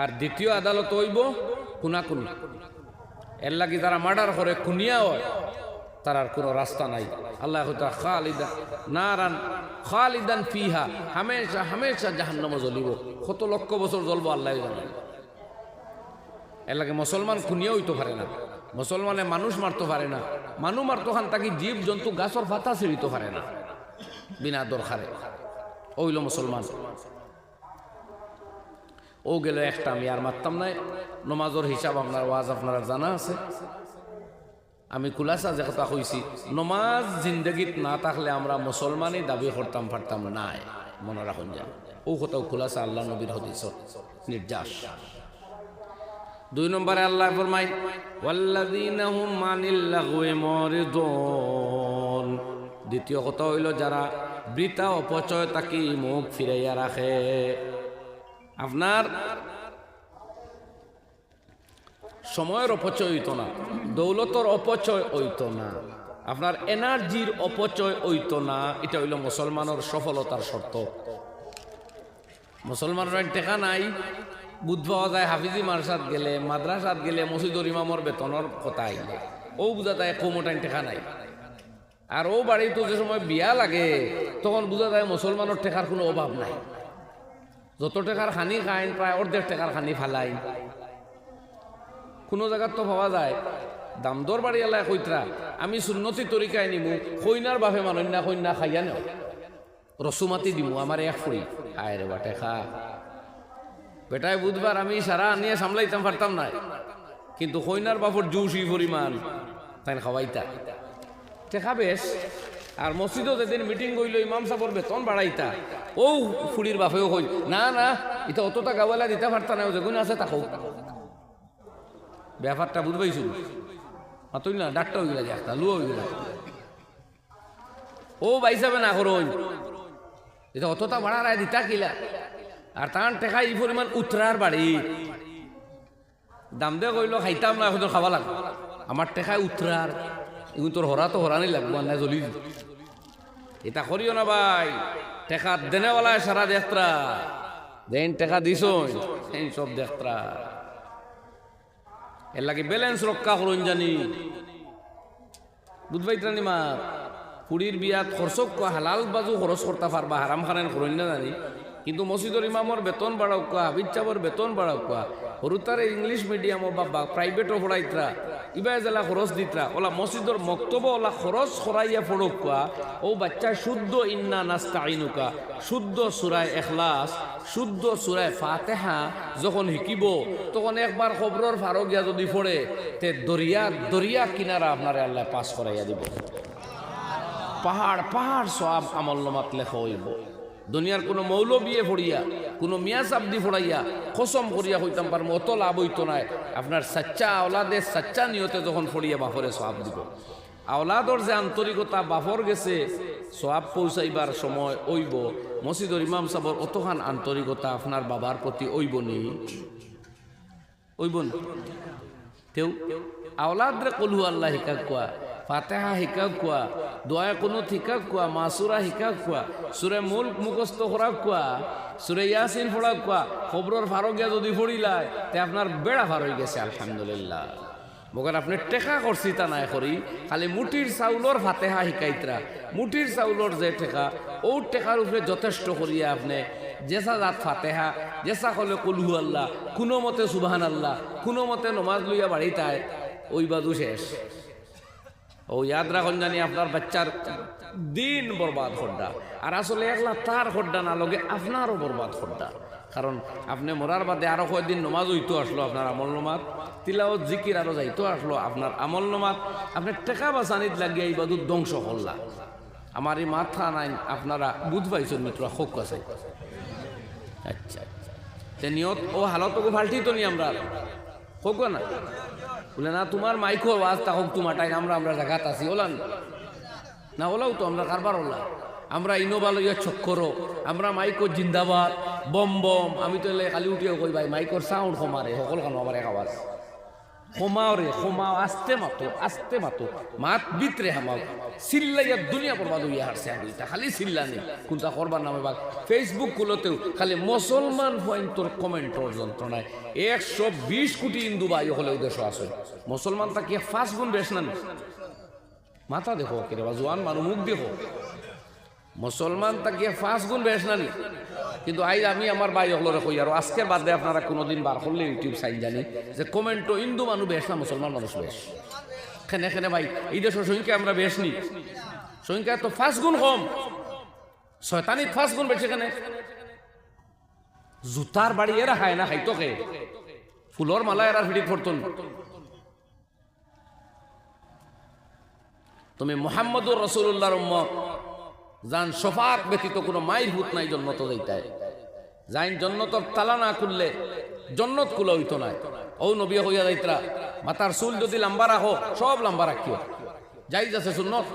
আর দ্বিতীয় আদালত হইব খুনাখুনি। এর লাগি যারা মার্ডার করে খুনিয়া হয় তার আর কোনো রাস্তা নাই। আল্লাহ খালিদা নারান খালিদান ফিহা, হামেশা হামেশা জাহান্নামে জ্বলিব, কত লক্ষ বছর জ্বলবো আল্লাহ জানেন। এর লাগে মুসলমান খুনিয়া হইতে পারে না, মুসলমানে মানুষ মারতে পারে না, মানুষ মারতো খান তাকে জীব জন্তু গাছর পাতা ছিঁড়িতে পারে না বিনা দরকারে। ওইল মুসলমান। ও গেল একটা, আমি আর মারতাম নাই। নমাজের হিসাব আপনার ওয়াজ আপনারা জানা আছে। আমি খুলাসা যে কথা কইছি, নমাজ জিন্দগিত না থাকলে আমরা মুসলমানই দাবি করতাম পারতাম নাই, মনে রাখুন যান। ও কথাও খুলাসা আল্লাহ নবীর হাদিস নির্যাস। 2 নম্বরে আল্লাহ ফরমায় ওয়াল্লাযীনা হুম আনিল লাগওয়ি মুরিদুন। দ্বিতীয় কথা হইল যারা বৃথা অপচয় তাকে মুখ ফিরাইয়া রাখে। আপনার সময়ের অপচয় হইতো না, দৌলতর অপচয় হইতো না, আপনার এনার্জির অপচয় হইতো না। এটা হইল মুসলমানের সফলতার শর্ত। মুসলমানের টেকা নাই, বুধ পাওয়া যায় হাফিজি মার্শাদ গেলে, মাদ্রাসাত গেলে, মসজিদুর ইমামর বেতনের কথা আইলে ও বুঝা যায় কমোটাইন টেকা নাই। আর ও বাড়িতে যে সময় বিয়া লাগে তখন বুঝা যায় মুসলমানের টেকার কোনো অভাব নাই। যত টাকার খানি খাইন প্রায় অর্ধেক টাকার খানি ফালাই। কোনো জায়গার তো পাওয়া যায় দামদর বাড়ি এলাকায় কইতরা আমি সুন্নতি তরিকায় নিমু, কইনার বাপে মানুষ না কইনা খাইয়া নেও, রসুমাতি দিমু আমার এক ফুড়ি। আয় রে বাটে খা বেটায় বুধবার আমি সারা নিয়ে সামলাইতাম পারতাম না, কিন্তু কইনার বাপর জুসি পরিমাণ তাই খাওয়াইতা টেকা বেশ। আর মসজিদও যেদিন মিটিং করলো ইমাম সাহেবের বেতন বাড়াইতা, ও ফুড়ির বাপেও কই না না এটা অতটা গাওয়ালা দিতে পারতা না, যেগুলো আছে তাকো। ব্যাপারটা বুঝবাইছু তুই না ডাক্তার হয়ে গেলা যে একটা লুয়া হয়ে গেলা ও বাইসাবে না করো এটা অতটা ভাড়া রায় দিতা কিলা। আর তার টেকা এই পরিমাণ উত্তরার বাড়ি দাম দিয়ে কইলো খাইতাম না, এখন খাওয়া লাগবে আমার টেকায় উত্তরার, এখন তোর হরা তো হরানি লাগবো আর না জ্বলি। এটা করিও না ভাই, টেকা দেনেওয়ালায় সারা দেখতরা দেন টেকা দিস সব দেখতরা। এর লাগে ব্যালেন্স রক্ষা করুন জানি বুঝবাইতানি মা। পুরীর বিয়াত খরচ হালাল বাজু খরচ করতে পারবা, হারাম খানেন করুন না জানি। কিন্তু মসজিদুর ইমামর বেতন বাড়াও কোয়া, হাবিজ চাবর বেতন বাড়াও কোয়া, হরুতারে ইংলিশ মিডিয়ামও বা প্রাইভেটও পড়াইতরা, ইবাই জেলা খরচ দিতরা, ওলা মসজিদর মক্তব্য ওলা খরচ খরাইয়া পড়ক কোয়া। ও বাচ্চা শুদ্ধ ইন্না নাস্তাইনুকা, শুদ্ধ সূরা ইখলাস, শুদ্ধ সূরা ফাতিহা যখন শিকিব তখন একবার খবরের ফারো গিয়া যদি পড়ে তে দরিয়া কিনারা আপনারে আল্লাহ পাস করাইয়া দিব। পাহাড় পাহাড় সব আমল নামাত লেখা হইব। দুনিয়ার কোনো মৌলবিয়ে ফড়িয়া কোনো মিয়া সাবদি ফড়াইয়া কসম করিয়া হইতাম পারবো অত লাভ হইতো না। আপনার সাচ্চা আওলাদের সাচ্চা নিয়তে যখন ফড়িয়া বাফরে সওয়াব দিব, আওলাদর যে আন্তরিকতা বাফর গেছে সওয়াব পৌঁছাইবার সময় ওইব। মসজিদুর ইমাম সাহেবের অতখান আন্তরিকতা আপনার বাবার প্রতি ওইব নি, ওইব না। তেও আওলাদরে কলহু আল্লাহ হিকা কোয়া, ফাতেহা হিকা কোয়া, দোয়া কুনুত হিকা কোয়া, মাসুরা হিকা কোয়া, সুরে মুলক মুখস্থ করা কোয়া, সুরে ইয়াসিন পড়া কোয়া। খবরের ফারগিয়া যদি পড়িলায় তে আপনার বেড়া ফার হয়ে গেছে আলহামদুলিল্লাহ। মগর আপনি টেকা করছি তা নাই করি, খালি মুটির চাউলর ফাতেহা শিকাইতরা, মুটির চাউলর যে টেকা ও টেকার উপরে যথেষ্ট করিয়া আপনি জেসা জাত ফাতেহা, জেসা কলে কলহু আল্লাহ, কোনো মতে সুবহান আল্লাহ, কোনো মতে নমাজ লইয়া বাড়িতায় ওই বাদু শেষ। ও ইয়াদ রাখুন জানি আপনার বাচ্চার দিন বরবাদ খড্ডা। আর আসলে একলা তার খড্ডা না লগে আপনারও বরবাদ খড্ডা। কারণ আপনি মরার বাদে আরো কয়েকদিন নমাজ হইতো আসলো আপনার আমল নমাজ, তিলাওয়াত জিকির আরো যাইতো আসলো আপনার আমল নমাজ। আপনি টেকা বাঁচানিত লাগিয়ে এই বাদু ধ্বংস করলা। আমার এই মাথা নাই আপনারা বুঝ পাইছেন মিত্র হোক আছে। আচ্ছা তে নিয়ত ও হালত ফাল্টি তো নি আমরা হোক না বলে না তোমার মাইকো আওয়াজ তা হোক তোমার টাইম আমরা জায়গাত আছি ওলান না, ওলাও তো আমরা কারবার ওলা। আমরা ইনোভা লইয়া চক্করো, আমরা মাইকো জিন্দাবাদ বম বম। আমি তো কালি উঠিও কই ভাই মাইকর সাউন্ড কমারে সকল কানো আমার এক আওয়াজ ক্ষমাও রে ক্ষমাও, আস্তে মাতো মাত বিতরে হামাও চিল্লাইয়া দুনিয়া বরবাদ হইয়া হারছে আমি খালি চিল্লা নেই কোনটা করবার নামে বাক ফেসবুক গুলোতেও খালি মুসলমান হইন তোর কমেন্টর যন্ত্রণায় 120 কোটি হিন্দু ভাই হলেও দেশ আছে মুসলমান তা কি 5 গুণ বেশ না মাথা দেখো কিরে বা জোয়ান মানুষ মুখ দেখো মুসলমান তা কি 5 গুণ বেশ না কিন্তু আই আমি আমার ভাই হলরে কই আর আজকের বাদে আপনারা কোনোদিন বার করলে ইউটিউব সাইন জানি যে কমেন্টও হিন্দু মানুষ বেশ না মুসলমান মানুষ বেশ খেনে খেনে ভাই এই দেশের সংখ্যা আমরা বেশ নি সংখ্যা তো 5 গুণ কম শয়তানিত 5 গুণ বেশি এখানে জুতার বাড়ি এরা খায় না খাইতো কে ফুলর মালা এরা ফিটি পড়তন তুমি মুহাম্মদুর রাসূলুল্লাহর উম্মত জান শফাত ব্যতীত কোনো মাইর ভূত নাই জন্নত যাইতে যাইন জন্নতর তালা না খুললে জন্নত খুলে হইতো না ও নবী হইয়া যাইতরা মাতার চুল যদি লম্বা রাখো সব লম্বা রাখিও যাই যাচ্ছে সুন্নত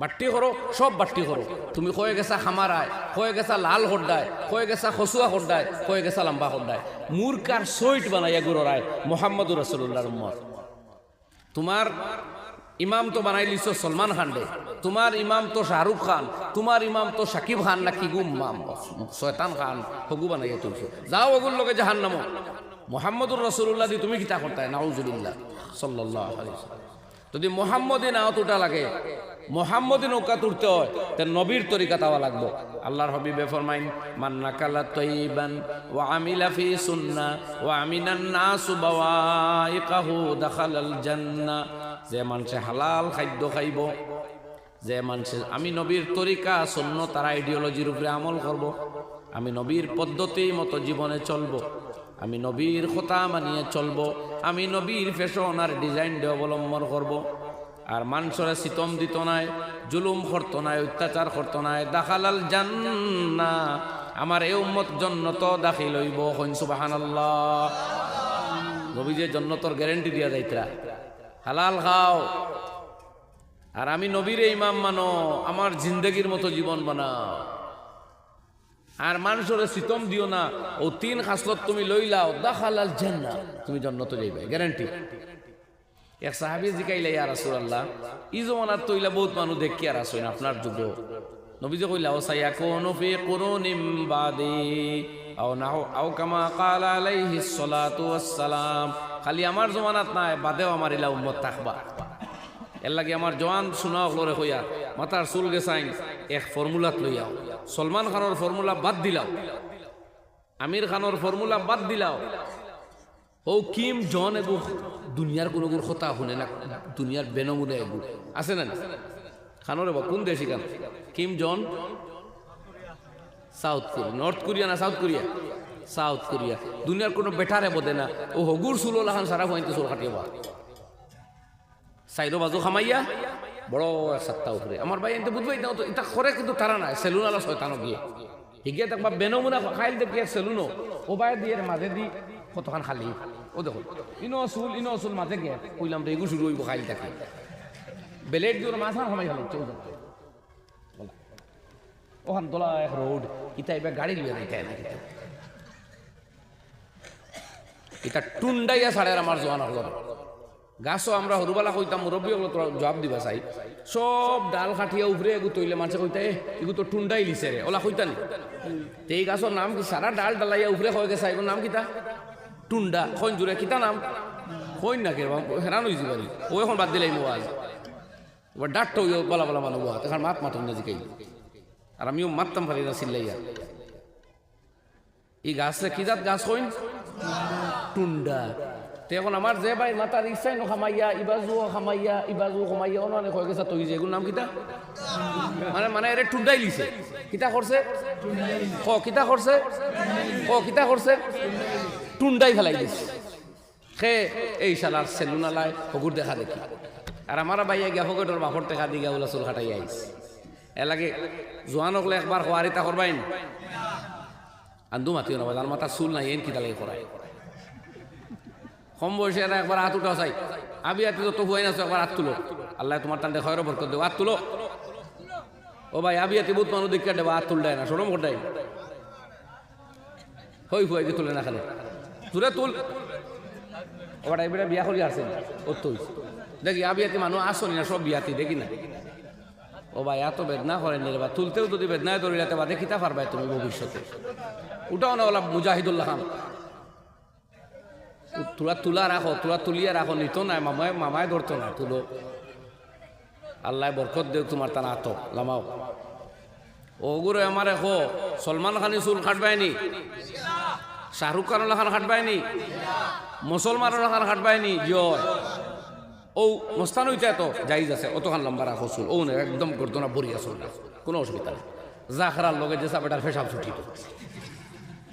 বাট্টি করো সব বাট্টি করো তুমি কয়ে গেছা খামারায় কয়ে গেছা লাল হড্ডায় কয়ে গেছা খসুয়া হড্ডায় কয়ে গেছা লম্বা হড্ডায় মূর্খার সইট বানাইয়া গুড়ায় মুহাম্মদুর রাসূলুল্লাহর উম্মত তোমার ইমাম তো বানাই লিছো সলমান খান রে তোমার ইমাম তো শাহরুখ খান তোমার ইমাম তো শাকিব খান না কি গুম শয়তান খান হগু বানাইয়া তুলছো যাও ওগুর লোকে জাহান্নামো মুহাম্মদুর রাসূলুল্লাহ দি তুমি কিতা করতায় নাউজুবিল্লাহ সাল্লাল্লাহু আলাইহি ওয়াসাল্লাম যদি মুহাম্মদী নাও তুটা লাগে মুহাম্মদী নৌকা তুলতে হয় তার নবীর তরিকা তাওয়া লাগবে আল্লাহর হাবিবে ফরমাইন মান নাকালা তাইয়িবান ওয়া আমিলা ফি সুন্নাহ ওয়া আমিনান নাসু বাওয়াইকাহু দাখালাল জান্নাহ যে মানুষে হালাল খাদ্য খাইব যে মানুষে আমি নবীর তরিকা সুন্নাহ তার আইডিওলজির উপরে আমল করব আমি নবীর পদ্ধতি মতো জীবনে চলব আমি নবীর কথা মানিয়ে চলব আমি নবীর ফ্যাশন আর ডিজাইন দিয়ে অবলম্বন করব আর মানুষের সিতম দিত নাই জুলুম করত নাই অত্যাচার করত নাই দাখালাল জান্নাহ আমার এই উম্মত জান্নাত দাখিল হইব কইন সুবহানাল্লাহ নবী যে জান্নাতের গ্যারান্টি দিয়া যাইতরা হালাল খাও আর আমি নবীর ইমাম মানো আমার জিন্দেগির মতো জীবন বানাও আর মানুষের সিতম দিও না ও 3 খাসলত তুমি লইলাও দাখালাল জান্নাহ তুমি জান্নাতে যাইবে গ্যারান্টি এক সাহাবী জিকাইলা ইয়া রাসূলুল্লাহ ই জমানার তইলা বহুত মানুষ দেখি আর আসেন আপনার যুগ নবী যে কইলা ও সায়াকুনু ফি কুরুনিম বাদি আও নাও আও কামা ক্বালা আলাইহিস সালাতু ওয়াস সালাম খালি আমার জমানাত নাই বাদেও আমার ইলা উম্মত থাকবা এর লাগি আমার জওয়ান শোনা হলরে কইয়া মাথার চুল গেছাইন এক ফর্মুলাত লইয়াও সলমান খানের ফর্মুলা বাদ দিলাও আমির খানের ফর্মুলা বাদ দিলাও ও কিম জন এগু দুনিয়ার কোনো গুর কথা শুনে না দুনিয়ার বেনমুনে এগু আছে না খানরে বা কোন দেশি গান কিম জন সাউথ কোরিয়া নর্থ কোরিয়া না সাউথ কোরিয়া সাউথ কোরিয়া দুনিয়ার কোনো বেটারে বোধে না ও হগুর চুলো লাখান সারা হইতে চুল কাটিয়ে বা সাইডো বাজু খামাইয়া বড় এক সাতটা উপরে আমার ভাই এনতে বুঝবাই না তো এটা করে কিন্তু তারা নাই সেলুন আলা শয়তানো গিয়ে হিগিয়া দেখবা বেনমুনা খাইল দেখে সেলুনো ও বাই দিয়ে মাঝে দি কতখান খালি ও দেখো ইনো অসুল মাঝে গে কইলাম রে এগু শুরু হইব খাইল থাকে বেলেট দিয়ে মাথা খামাই হলো চৌদ ওখান তোলা এক রোড ইতা এবার গাড়ি লিয়ে দেয় না এটা টুন্ডাইয়া ছাড়ে আমার জোয়ান হল গাছও আমরা হরুবালা কইতাম মুরব্বী হলো তোরা জবাব দিবা চাই সব ডাল কাঠিয়া উভরে এগু তৈলে মানুষে কইতা এগু তো টুন্ডাই লিছে রে ওলা কইতানি এই গাছর নাম কি সারা ডাল ডালাইয়া উভরে হয়ে গেছে এগুর নাম কিতা টুন্ডা কইন জুড়ে কিতা নাম কইন না কে হেরান হয়েছি বাড়ি ও এখন বাদ দিলাই মোয়াজ এবার ডাক্তার বলা বলা মানুষ এখন মাত মাতম না জিকাই আর আমিও মারতাম পারি না চিল্লাইয়া এই গাছে কি জাত গাছ কইন টুন্ডা এখন আমার যে ভাই মাতার ইচ্ছাই ন খামাইয়া ইবাজু খামাইয়া অনেক হয়ে গেছে তুই যেগুলো নাম কিতা মানে এরে টুন্ডাই লিছে কিতা করছে কিতা করছে টুন্ডাই ফেলাই দিছে সে এই শালার সেলুনালায় হগুর দেখা দেখি আর আমার ভাইয়া গিয়া ফকটর বাপর দেখা দি গিয়া ওলা চুল খাটাই আইস এলাকে জোয়ান হলে একবার হওয়ারিতা করবাইন আন্দু মাতিও না যার মাথা চুল নাই এন কিতা লাগে করাই কম বয়সে এরা একবার হাত উঠা চাই আবি হাতে তো হুয়াই না একবার হাত তুলো আল্লাহ তোমার টানতে খয়র বরকত দেবো হাত তুলো ও ভাই আবি হাতে বহুত মানুষ দেখে দেবো হাত তুলটাই না সরম করটাই হই ফুয়াই তুলে না খালে তুলে তুল ও ওটা এবারে বিয়া করি আসছেন ও তো দেখি বিয়াতে মানুষ আসনি না সব বিয়াতি দেখি না ও ভাই এত বেদনা করেন রে বা তুলতেও যদি বেদনায় ধরিলাতে বা দেখিতে পারবাই তুমি ভবিষ্যতে ওটাও না ওলা মুজাহিদুল্লাহ খান তোরা তুলা রাখো তোরা তুলিয়া রাখো নিত নাই মামায় ধরতো না তুলো আল্লাহ বরকত দেও তোমার তার আত লামাও ওগুলো আমার এখো সলমান খানি চুল কাটবায়নি শাহরুখ খানের খান কাটবায়নি মুসলমানের খান কাটবায়নি জয় ও মস্তান হইতে এত যাইজ আছে অতখান লম্বা রাখো চুল ও না একদম গর্দনা বরিয়া চুল না কোনো অসুবিধা নেই জাখরার লগে যে চাপেটার ফেসাব ছুটিত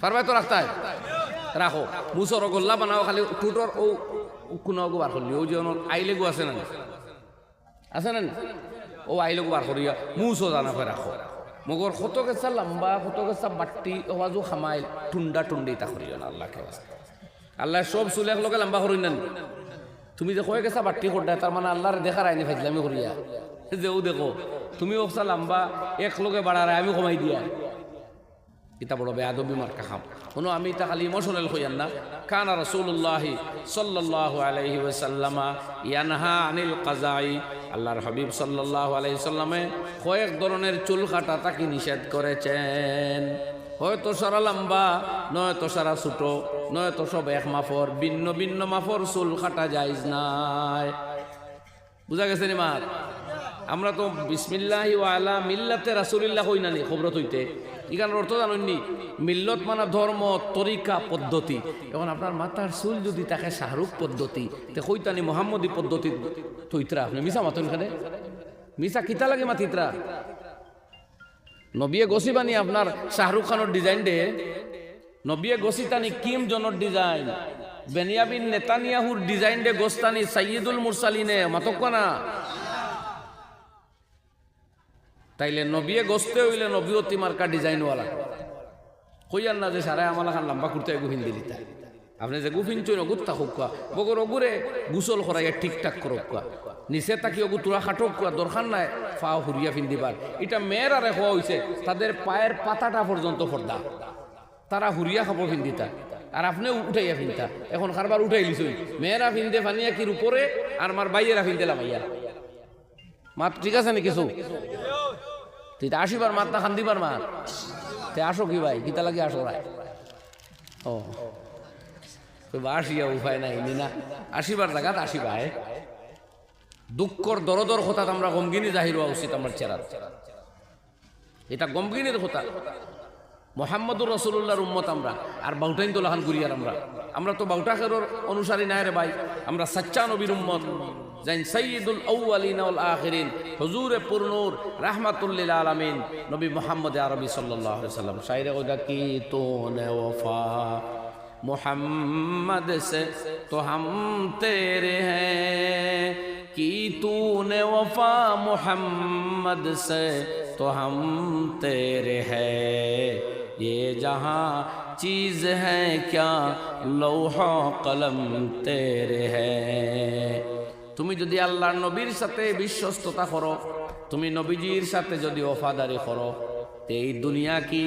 পারবাই তো রাখতায় রাখো মুসর গোল্লা বানাও খালি টুটর ও কোনো বার করলি ও যে আইলেগু আছে না আছে না ও আইলেগু বার করিয়া মুসও জানা করে রাখো মগর কত গেছা লম্বা কত গেছা বাট্টি ওয়াজু খামাইল টুন্ডা টুন্ডি তা করিও না আল্লাহকে আল্লাহ সব চুল এক লগে লম্বা করি না তুমি যে কয়ে গেছা বাট্টি করডা তার মানে আল্লাহর দেখার আইনি ফাইজলামি করিয়া যেও দেখো তুমি ওসা লম্বা এক লগে বাড়ার আমি কমাই দিয়া এটা বড় বেয়াদবি মার্কা খাম কোনো আমি তা খালি ইমোশনাল হইয়ান না কানা রাসূলুল্লাহি সাল্লাল্লাহু আলাইহি ওয়াসাল্লামা ইয়ানহা আনিল কাযাই আল্লাহর হাবিব সাল্লাল্লাহু আলাইহি সাল্লামে কয়েক ধরনের চুল কাটা তাকে নিষেধ করেছেন হয়তো সারা লম্বা নয়তো সারা ছোট নয়তো সব এক মাফর ভিন্ন ভিন্ন মাফর চুল কাটা জায়েজ নাই বুঝা গেছে নি মা আমরা তো বিসমিল্লাহি ওয়া আলা মিল্লাতে রাসূলিল্লাহ কই নানি খবরত হইতে এখানের অর্থ জানেননি মিল্লত মানে ধর্ম তরিকা পদ্ধতি এখন আপনার মাথার চুল যদি তাকে শাহরুখ পদ্ধতি তে কইতানি মোহাম্মদী পদ্ধতি তৈতরা আপনি মিশা মাতন খানে মিশা কিতা লাগে মাতিত্রা নবিয়ে গসিবানি আপনার শাহরুখ খানের ডিজাইন দে নবিয়ে গসিতানি কিম জনের ডিজাইন বেনিয়ামিন নেতানিয়াহুর ডিজাইন দে গোস্তানি সাইয়্যিদুল মুরসালিনে মাতক না তাইলে নবিয়ে গোস্তে হইলে নবীয়তী মার্কা ডিজাইনওয়ালা কইয়ার না যে সারা আমালা খান লম্বা করতে গুফিন দিলিতা আপনি যে গুফিন চই নগুত্তা হোকা বগর অগুরে গুসল করাইয়া ঠিকঠাক করক নিচে তাকি অগু তুরা খাটক দরকার নাই ফাও হুরিয়া ফিন্দিবার এটা মেয়েরা রেখা হয়েছে তাদের পায়ের পাতাটা পর্যন্ত ফর্দা তারা হুরিয়া খাবো ফিন্দিতা আর আপনি উঠাইয়া ফিনতা এখন কারবার উঠাই লিছই মেয়েরা ফিনদে ফানিয়া কির উপরে আর আমার বাইয়েরা ফিনদে লামাইয়া মাত ঠিক আছে নি কিছু তুই তো আসিবার মাত না খান দিবার মাত তে আসো কি ভাই গীতা লাগে আসো রায় ও আসিয়া উপায় নাই না আসিবার জায়গাত আসিবা দুঃখর দরদর কথা আমরা গমগিনী জাহির হওয়া উচিত আমার চেহারা এটা গমগিনীর কথা মোহাম্মদুর রাসূলুল্লাহর উম্মত আমরা আর বাউটাইন তো লাহান করিয়ার আমরা তো বাউটাখের অনুসারী নাই রে ভাই আমরা সাচ্চা নবীর উম্মত যাইন সাইয়্যিদুল আউয়ালিন ওয়াল আখিরিন হুজুরে পুরনূর রাহমাতুল লিল আলামিন নবী মুহাম্মদ আরবি সাল্লাল্লাহু আলাইহি সাল্লাম শায়রে ওদা কি তোনে ওফা मोहम्मद से तो हम तेरे हैं की तूने वफा मोहम्मद से तो हम तेरे हैं ये जहाँ चीज़ है क्या लौहा कलम तेरे हैं তুমি যদি আল্লাহর নবীর সাথে বিশ্বস্ততা করো তুমি নবীজির সাথে যদি ওফাদারি করো এই দুনিয়া কি